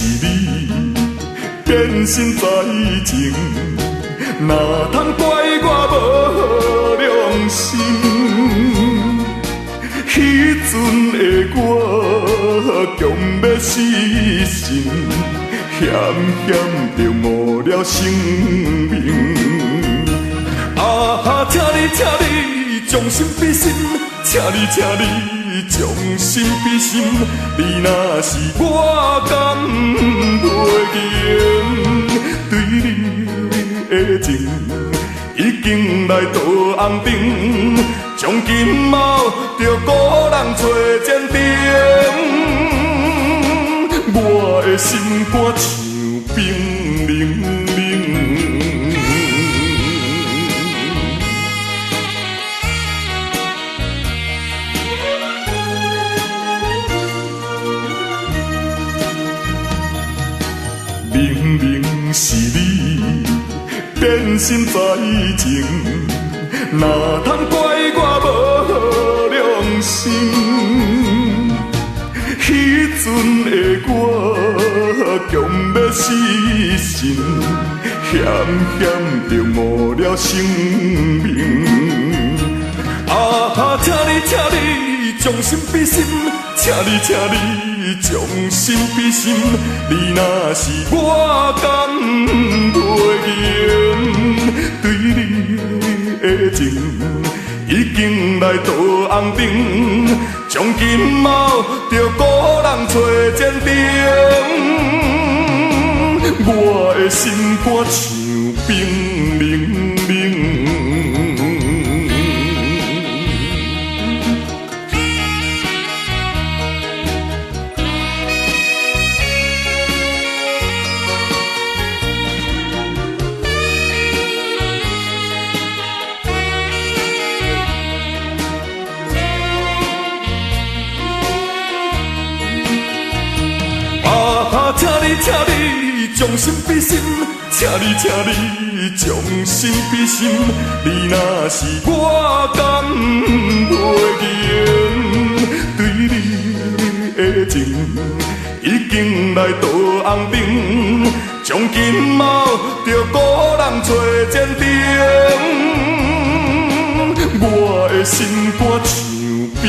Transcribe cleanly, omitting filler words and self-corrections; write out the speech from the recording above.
是你变心在情，哪通怪我无良心？迄阵的我强要死心，险险就没了生命。啊，请你将心比心，请你将心比心。你若是我甘袂赢，对你的情已经来到红灯，从今后着孤人找坚定。我的心肝像冰冷冷。明明是你变心在情，哪通怪我无良心？迄阵的我强要死心，险险就没了生命。啊，请你将心比心，请你将心比心。你若是我甘袂赢，对你的情已经来到红灯，从今后着孤人找坚定。我的心肝像冰冷冷。请你将心比心，请你将心比心。你若是我甘袂赢，对你的情已经来到红灯，从今后着孤人找坚定。我的心肝像冰。